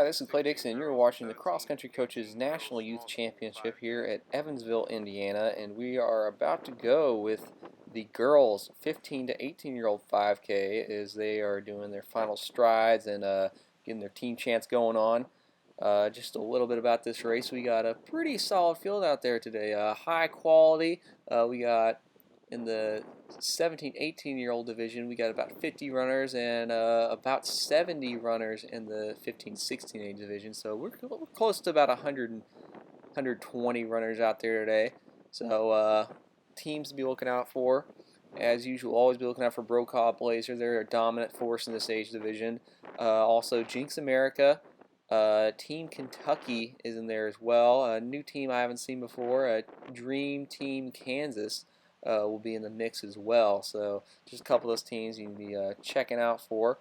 Hi, this is Clay Dixon. You're watching the Cross Country Coaches National Youth Championship here at Evansville, Indiana, and we are about to go with the girls 15 to 18-year-old 5K as they are doing their final strides and getting their team chants going on. Just a little bit about this race. We got a pretty solid field out there today. High quality. We got in the 17-18-year-old division, we got about 50 runners and about 70 runners in the 15-16 age division. So we're close to about 120 runners out there today. So teams to be looking out for. As usual, always be looking out for Brokaw Blazer. They're a dominant force in this age division. Also, Jinx America. Team Kentucky is in there as well. A new team I haven't seen before. Dream Team Kansas will be in the mix as well. So just a couple of those teams you can be checking out for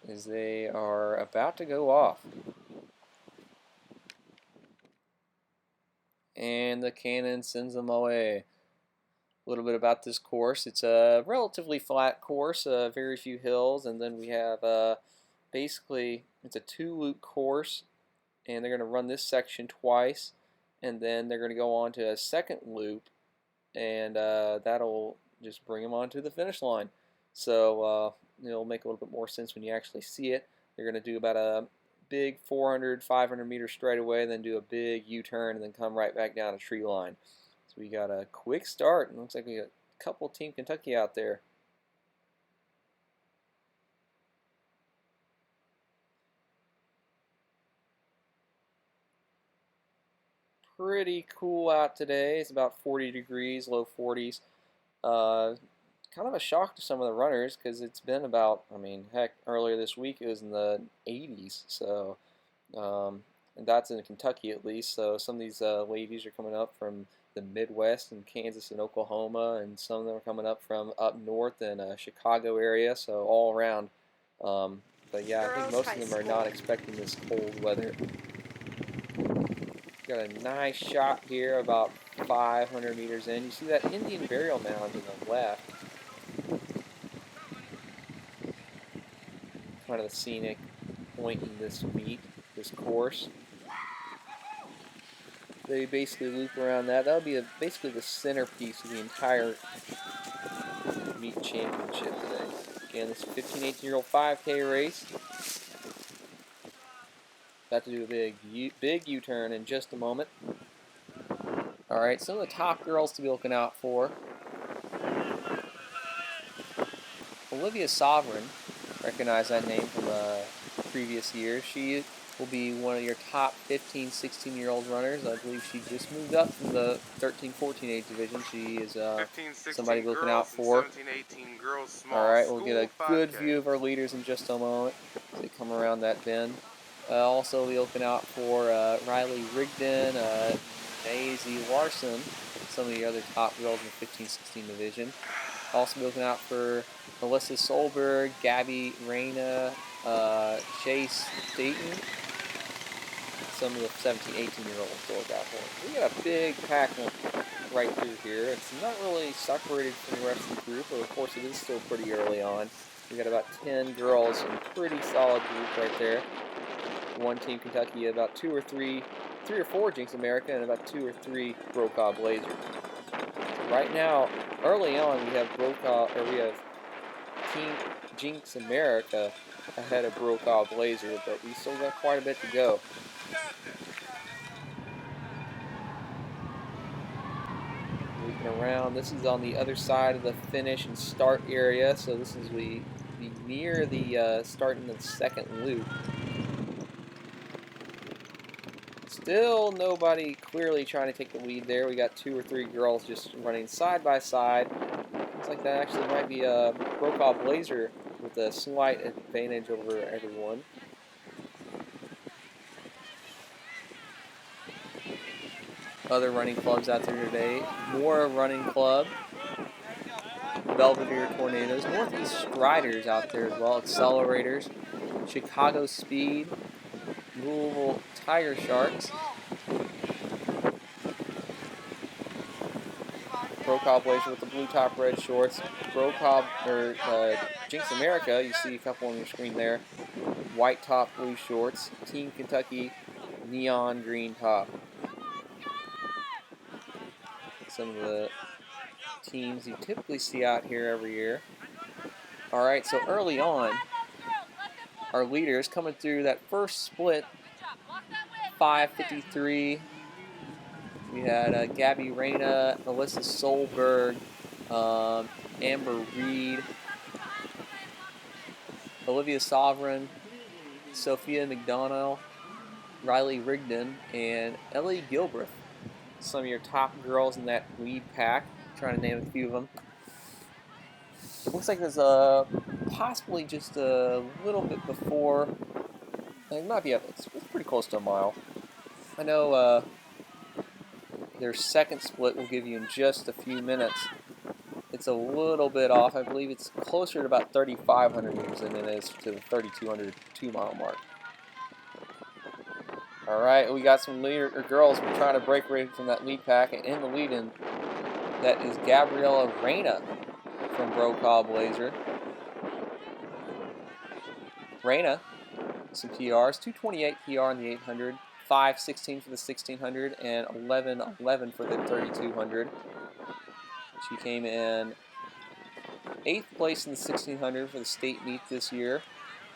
as they are about to go off. And the cannon sends them away. A little bit about this course. It's a relatively flat course, very few hills, and then we have basically it's a two-loop course, and they're going to run this section twice, and then they're going to go on to a second loop, and that'll just bring them onto the finish line. So it'll make a little bit more sense when you actually see it. They're going to do about a big 400, 500 meter straightaway, then do a big U-turn, and then come right back down a tree line. So we got a quick start, and looks like we got a couple Team Kentucky out there. Pretty cool out today. It's about 40 degrees, low 40s. Kind of a shock to some of the runners because it's been about, I mean, heck, earlier this week it was in the 80s. So, and that's in Kentucky at least. So some of these ladies are coming up from the Midwest and Kansas and Oklahoma, and some of them are coming up from up north in Chicago area. So all around. But yeah, I think most of them are not expecting this cold weather. Got a nice shot here about 500 meters in. You see that Indian burial mound to the left. Kind of the scenic point in this meet, this course. They basically loop around that. That'll be basically the centerpiece of the entire meet championship today. Again, this 15, 18-year-old 5K race. About to do a big U-turn in just a moment. Alright, some of the top girls to be looking out for. Olivia Sovereign, recognize that name from previous years. She will be one of your top 15, 16-year-old runners. I believe she just moved up from the 13, 14 age division. She is somebody to be looking out for. 17, 18 girls, Alright, we'll get a good view of our leaders in just a moment as they come around that bend. Also be looking out for Riley Rigdon, Maisie Larson, some of the other top girls in the 15-16 division. Also be looking out for Melissa Solberg, Gabby Reyna, Chase Dayton, some of the 17, 18-year-olds to look out for. We got a big pack right through here. It's not really separated from the rest of the group, but of course it is still pretty early on. We got about 10 girls, a pretty solid group right there. One Team Kentucky, about 3 or 4 Jinx America, and about 2 or 3 Brokaw Blazer. So right now, early on, we have Team Jinx America ahead of Brokaw Blazer, but we still got quite a bit to go. Moving around, this is on the other side of the finish and start area, so this is we near the starting of the second loop. Still nobody clearly trying to take the lead there. We got 2 or 3 girls just running side by side. Looks like that actually might be a Brokaw Blazer with a slight advantage over everyone. Other running clubs out there today. More Running Club, Belvedere Tornadoes, Northeast Striders out there as well, Accelerators, Chicago Speed, Louisville Tiger Sharks, Brokaw Blazer with the blue top, red shorts, Brokaw or Jinx America. You see a couple on your screen there. white top, blue shorts. Team Kentucky, neon green top. Some of the teams you typically see out here every year. All right, so early on, our leaders coming through that first split, 5:53. We had Gabby Reyna, Alyssa Solberg, Amber Reed, Olivia Sovereign, Sophia McDonnell, Riley Rigdon, and Ellie Gilbreth. Some of your top girls in that lead pack. Trying to name a few of them. It looks like there's possibly just a little bit before. It might be it's pretty close to a mile. I know their second split will give you in just a few minutes. It's a little bit off. I believe it's closer to about 3,500 meters than it is to the 3,200 2-mile mark. All right, we got some girls trying to break away from that lead pack, and in the lead-in, that is Gabriella Reyna from Brokaw Blazer. Reyna, some PRs, 2:28 PR in the 800, 5:16 for the 1,600, and 11:11 for the 3,200. She came in 8th place in the 1,600 for the state meet this year,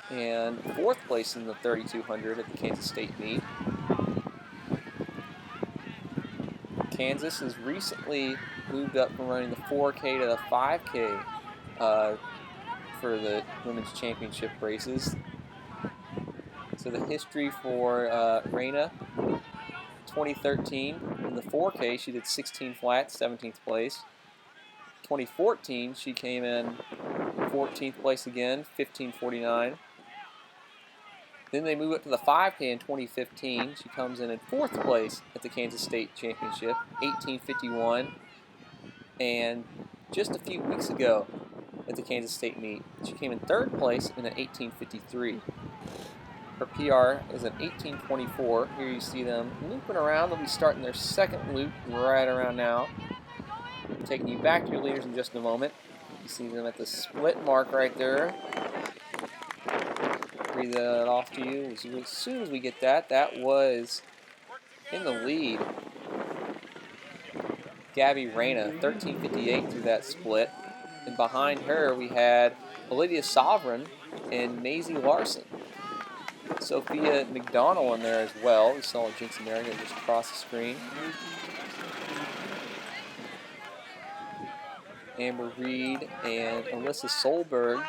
and 4th place in the 3,200 at the Kansas State meet. Kansas has recently moved up from running the 4K to the 5K for the women's championship races. So the history for Reyna, 2013 in the 4K she did 16 flat, 17th place. 2014 she came in 14th place again, 15:49. Then they move up to the 5K in 2015. She comes in 4th place at the Kansas State Championship, 18:51. And just a few weeks ago at the Kansas State meet, she came in 3rd place in an 18:53. Her PR is an 18:24. Here you see them looping around. They'll be starting their second loop right around now. Taking you back to your leaders in just a moment. You see them at the split mark right there. Read that off to you as soon as we get that. That was in the lead. Gabby Reyna, 13:58 through that split. And behind her we had Olivia Sovereign and Maisie Larson. Sophia McDonnell in there as well. We saw Jinx America just across the screen. Amber Reed and Alyssa Solberg.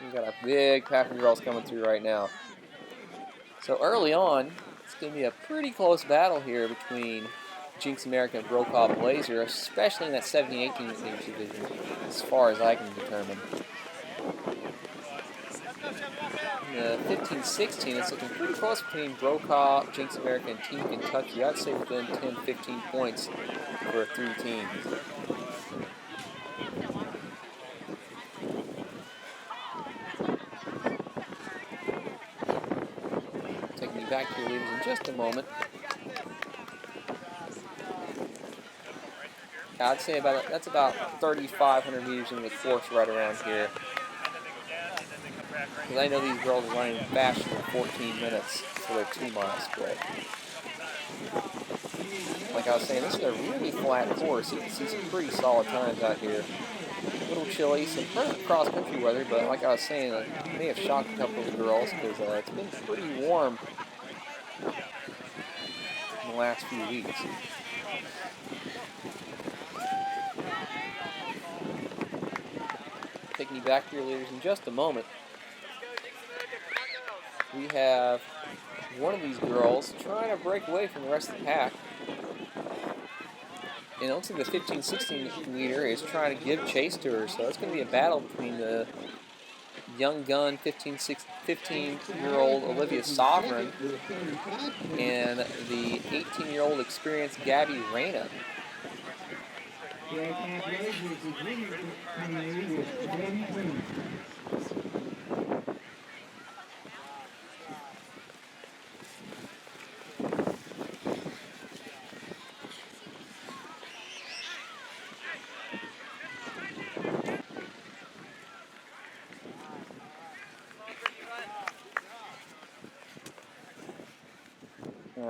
We've got a big pack of girls coming through right now. So early on, it's going to be a pretty close battle here between Jinx America and Brokaw Blazer, especially in that 17-18 age division, as far as I can determine. In the 15-16, it's looking pretty close between Brokaw, Jinx America, and Team Kentucky. I'd say within 10-15 points for 3 teams. Taking you back to your leaders in just a moment. I'd say that's about 3,500 meters in the course right around here. Because I know these girls are running faster than 14 minutes for their 2-mile split. Like I was saying, this is a really flat course. You can see some pretty solid times out here. A little chilly, some perfect cross-country weather, but like I was saying, it may have shocked a couple of the girls because it's been pretty warm in the last few weeks. Taking you back to your leaders in just a moment. We have one of these girls trying to break away from the rest of the pack. And it looks like the 15-16 leader is trying to give chase to her, so it's going to be a battle between the young gun 15-year-old Olivia Sovereign and the 18-year-old experienced Gabby Reyna.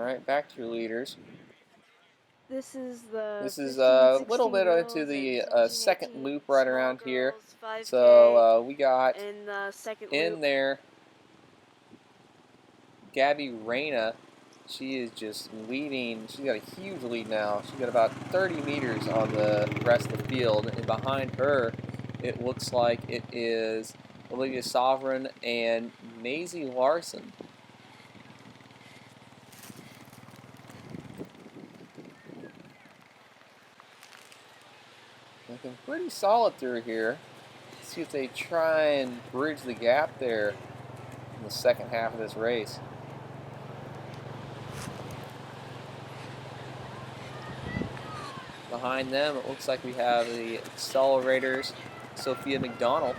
right, back to your leaders. This is the This is 15, a 16 little bit girls into the and 17, second 18 loop right small around here. girls, 5K, So we got in the second in loop. there Gabby Reyna. She is just leading. She's got a huge lead now. She's got about 30 meters on the rest of the field. And behind her, it looks like it is Olivia Sovereign and Maisie Larson. Looking pretty solid through here. Let's see if they try and bridge the gap there in the second half of this race. Behind them, it looks like we have the accelerators, Sophia McDonald.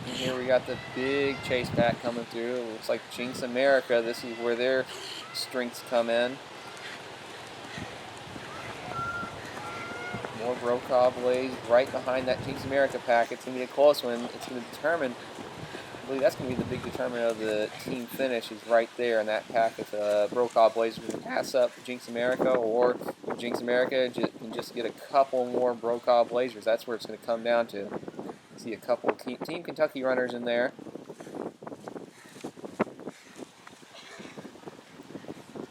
And here we got the big chase pack coming through. It looks like Jinx America. This is where their strengths come in. More Brokaw Blaze right behind that Jinx America pack. It's going to be a close one. It's going to determine, I believe that's going to be the big determinant of the team finish is right there in that pack. If Brokaw Blaze can pass up Jinx America, or Jinx America can just get a couple more Brokaw Blazers. That's where it's going to come down to. See a couple of Team Kentucky runners in there.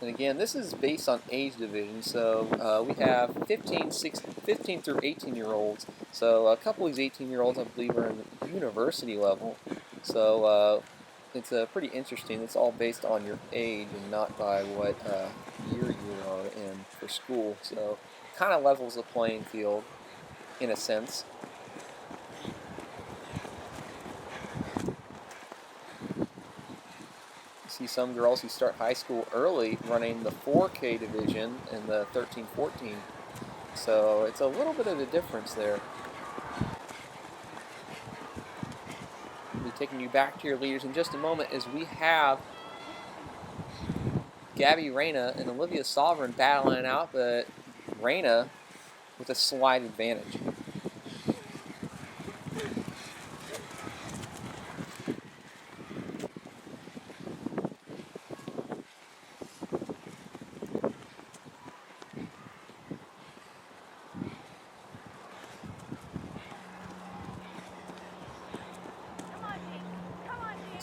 And again, this is based on age division, so we have 15 through 18-year-olds. So a couple of these 18-year-olds, I believe, are in the university level. So it's pretty interesting. It's all based on your age and not by what year you are in for school. So kind of levels the playing field in a sense. See some girls who start high school early running the 4K division in the 13-14. So it's a little bit of a difference there. I'll be taking you back to your leaders in just a moment as we have Gabby Reyna and Olivia Sovereign battling out, but Reyna with a slight advantage.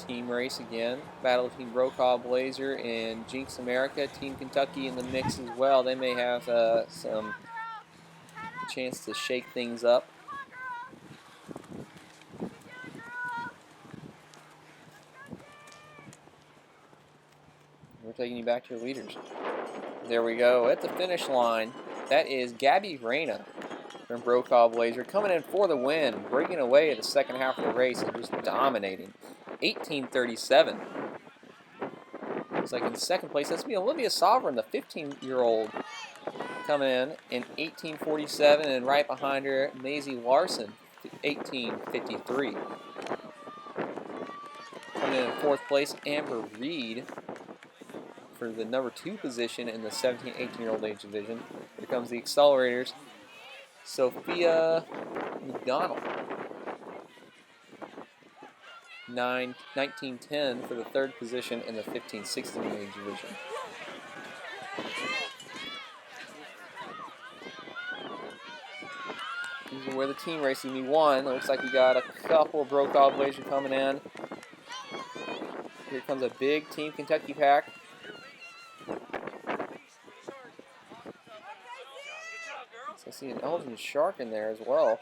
Team race again. Battle between Brokaw Blazer and Jinx America. Team Kentucky in the mix as well. They may have some chance to shake things up. We're taking you back to your leaders. There we go. At the finish line, that is Gabby Reyna from Brokaw Blazer coming in for the win, breaking away at the second half of the race and just dominating. 18:37. Looks like in second place, that's me, Olivia Sovereign, the 15-year-old, coming in 18:47, and right behind her, Maisie Larson, 18:53. Coming in fourth place, Amber Reed for the number 2 position in the 17-18-year-old age division. Here comes the accelerators, Sophia McDonald, 19:10 for the 3rd position in the 15-16 age division. These are where the team racing we won. Looks like we got a couple of Brokaw Blazers coming in. Here comes a big Team Kentucky pack. So I see an Elgin Shark in there as well.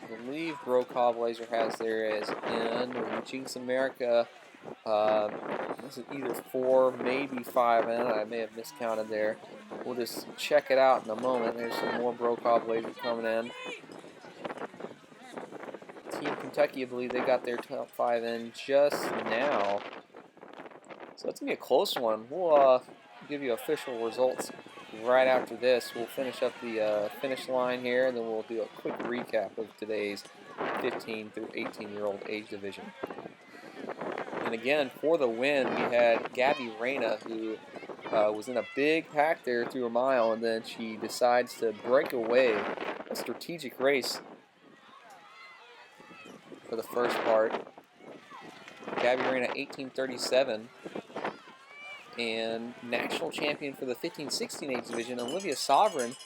I believe Brokaw Blazer has there as in. Jinx America, this is either 4, maybe 5 in. I may have miscounted there. We'll just check it out in a moment. There's some more Brokaw Blazers coming in. Team Kentucky, I believe they got their top 5 in just now. So it's going to be a close one. We'll give you official results right after this. We'll finish up the finish line here, and then we'll do a quick recap of today's 15 through 18-year-old age division. And again, for the win, we had Gabby Reyna, who was in a big pack there through a mile, and then she decides to break away. A strategic race for the first part. Gabby ran at 18:37, and national champion for the 15-16 age division, Olivia Sovereign,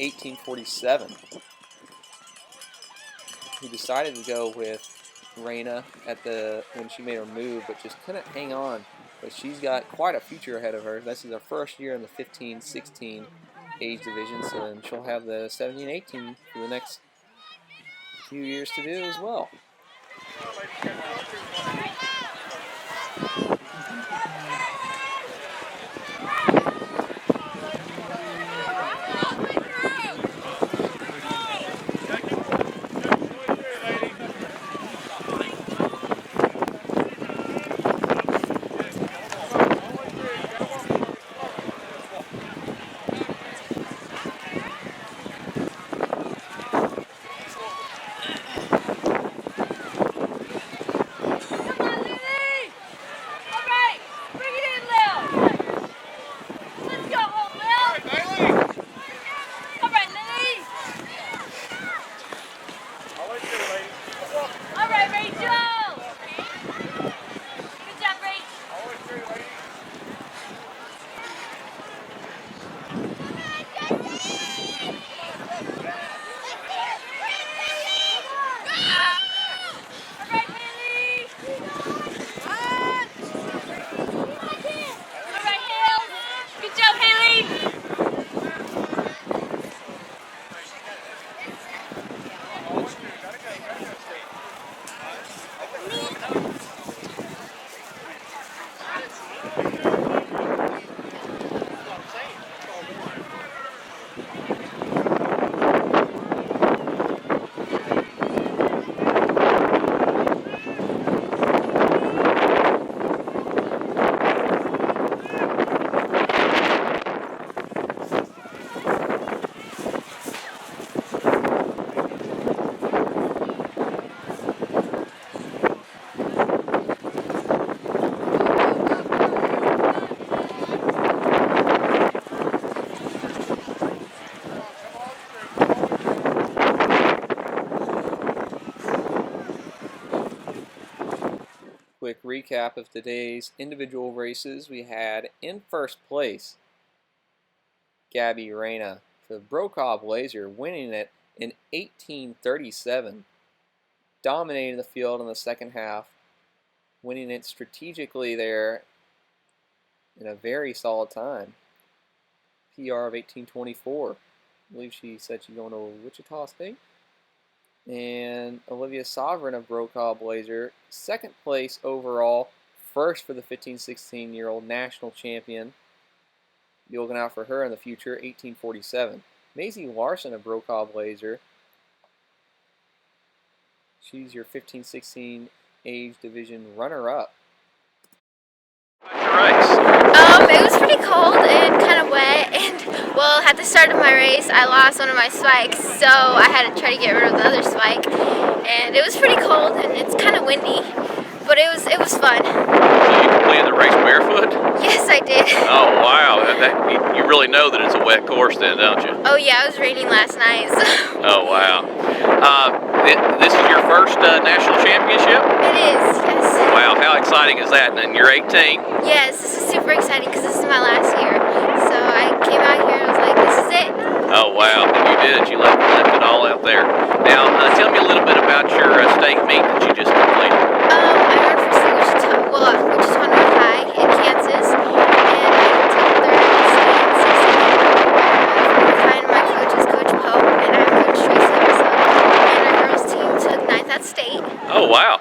18:47, who decided to go with Raina when she made her move, but just couldn't hang on. But she's got quite a future ahead of her. This is her first year in the 15-16 age division, so then she'll have the 17-18 for the next few years to do as well. Quick recap of today's individual races. We had in first place Gabby Raina for the Brokaw Blazer, winning it in 18:37, dominating the field in the second half, winning it strategically there in a very solid time. PR of 18:24. I believe she said she's going to Wichita State. And Olivia Sovereign of Brokaw Blazer, second place overall, first for the 15-16-year-old national champion. Be looking out for her in the future, 18:47. Maisie Larson of Brokaw Blazer, she's your 15-16 age division runner-up. It was pretty cold and kind of wet, and well, at the start of my race, I lost one of my spikes, so I had to try to get rid of the other spike, and it was pretty cold and it's kind of windy, but it was fun. So you completed the race barefoot? Yes, I did. Oh wow, you really know that it's a wet course then, don't you? Oh yeah, it was raining last night. So. Oh wow. This is your first national championship? It is, yes. Wow, how exciting is that? And you're 18? Yes, this is super exciting because this is my last year. So I came out here and was like, this is it. Oh wow, and you did it. You left it all out there. Now, tell me a little bit about your state meet that you just completed. I ran for Wichita North High in Kansas, and I took third in state CCCNYC. And my coach is Coach Pope, and I'm Coach Tracy Evansville. And our girls team took 9th at state. Oh wow.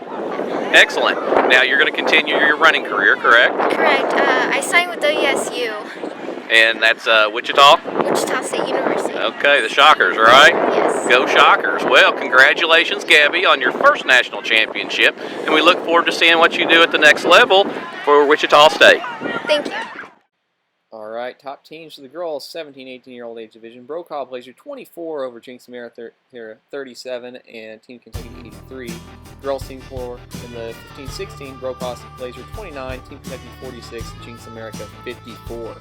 Excellent. Now you're going to continue your running career, correct? Correct. I signed with WSU. And that's Wichita? Wichita State University. Okay, the Shockers, right? Yes. Go Shockers. Well, congratulations, Gabby, on your first national championship. And we look forward to seeing what you do at the next level for Wichita State. Thank you. All right, top teams for the girls 17-18-year-old age division. Brokaw Blazer 24 over Jinx America 37 and Team Kentucky 83. Girls team 4 in the 15-16. Brokaw Blazer 29, Team Kentucky 46, Jinx America 54.